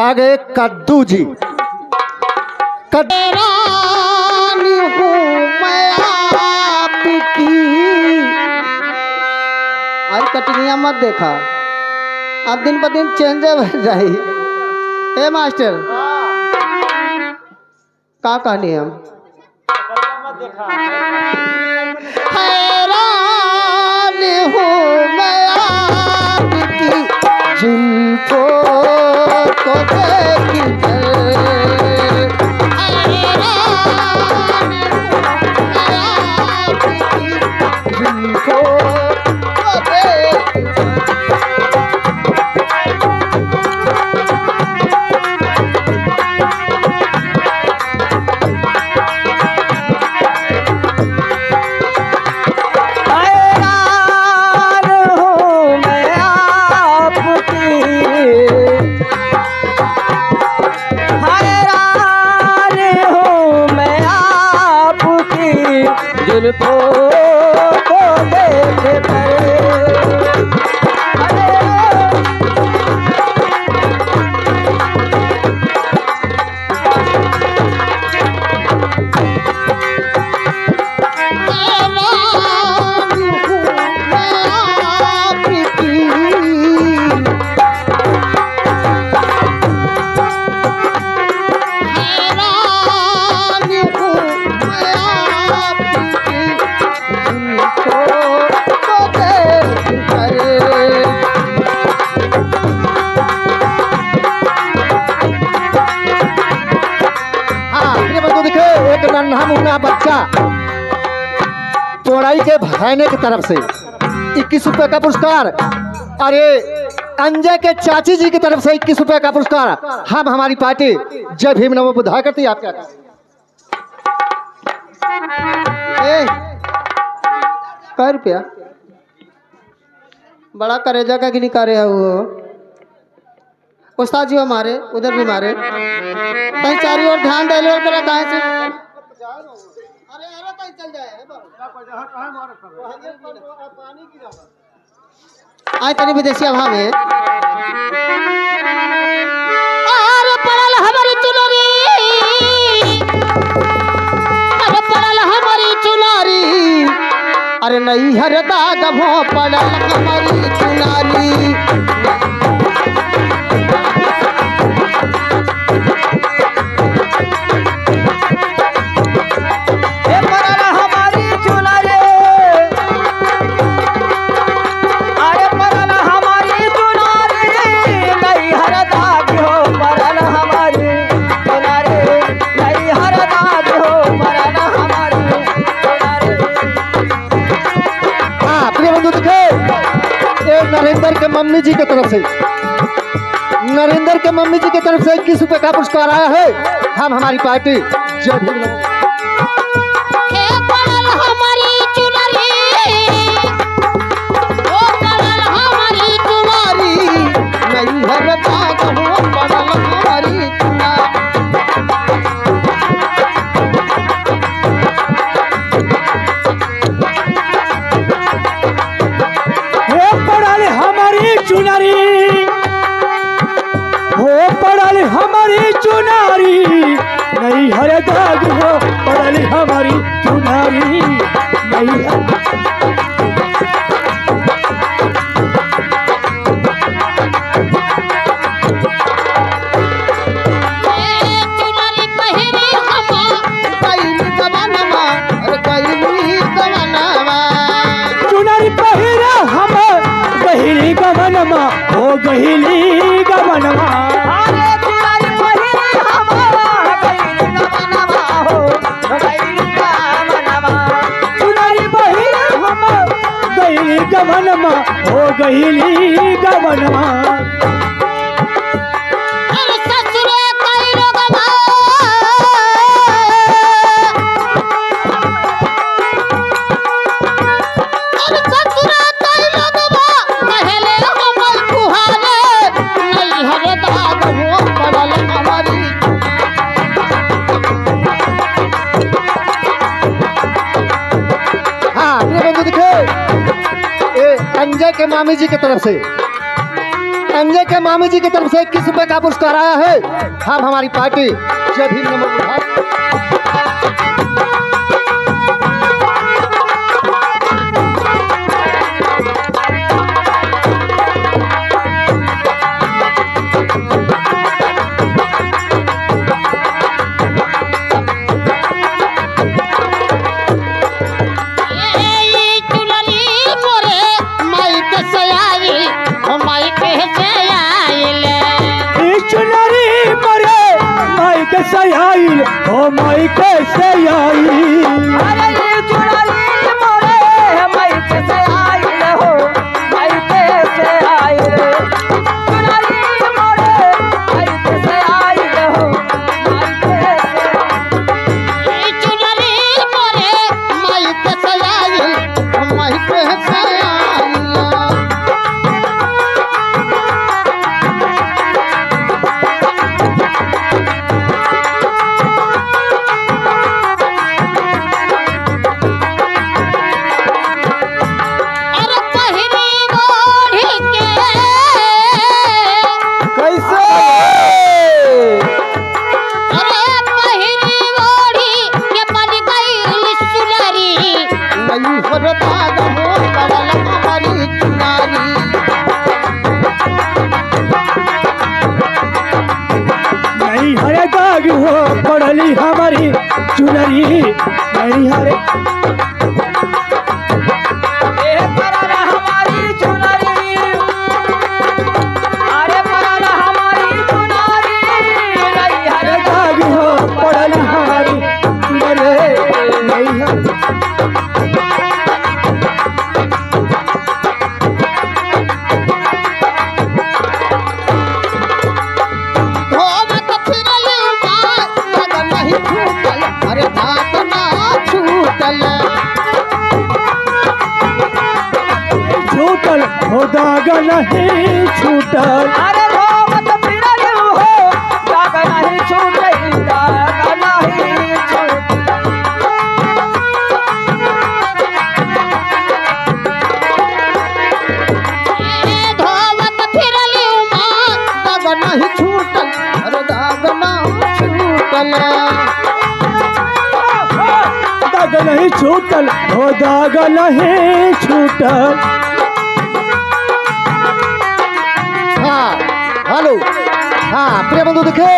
आ गए कद्दू जी। रानी हूँ मैं आपकी। आज कटनिया मत देखा, अब दिन ब दिन चेंज हो जाए। हे मास्टर का कहानी हम हैरान हूँ मैं आपकी जुल्फों को देख कर। जुल्फों को देख कर नन्हा मुन्ना बच्चा तोड़ाई के भाईने की तरफ से 21 रुपए का पुरस्कार। अरे अंजय के चाची जी की तरफ से 21 रुपए का पुरस्कार। हम हमारी पार्टी जय भीम नमो बुद्धाय करती है। आप क्या कै रुपया बड़ा करेजा का गिनी करे है वो उस्ताद जी हमारे उधर भी मारे कहीं चारी ओर ध्यान दे लो करा कहाँ से। अरे अरे कहीं चल जाए आए तनी विदेशी अभाव है। अरे पड़ल हमारी चुनरी, अरे पड़ल हमारी चुनरी, अरे नहीं हर दाग भो पड़ल हमारी चुनरी। नरेंद्र के मम्मी जी की तरफ से नरेंद्र के मम्मी जी की तरफ से 21 रुपए का पुरस्कार आया है। हम हमारी पार्टी जय भीम हमारी चुनारी नहीं हर दाग हो पड़ल हमारी चुनारी नहीं चुनारी पहिरा हम गहिली गमनमा हो गहिली गमनमा गमनमा हो गहिली गमनमा। अंजय के मामी जी की तरफ से संजय के मामी जी की तरफ से 21 रुपए का पुरस्कार आया है। हम हमारी पार्टी जय भीम नमो बुद्धाय। चुनरी मरे माई के सयाइल हो माई के सयाइल अरे ये चुनरी मोरे माई के से आइल हो माई के से आइल चुनरी मोरे माई के से आइल हो माई के से ये चुनरी मोरे माई के से आइल माई के से आइल नहीं हरे दाग हो पड़ली हमारी चुनरी नहीं हरे हमारी चुनरी अरे पराना हमारी चुनरी नहीं हरे हरे दाग हो पड़ली हमारी चुनरी नहीं हरे धोवत फिरल बात नहीं छूटल अरे बात ना छूटल छूटल हो दाग नहीं छूटल अरे धोवत फिरल हो दाग नहीं छूटल दाग नहीं छूटल धोवत फिरल दाग नहीं छूटल अरे दाग ना छूटल दाग नहीं छूटल हो दाग नहीं छूटल हाँ हेलो हाँ प्रिय बंधु देखे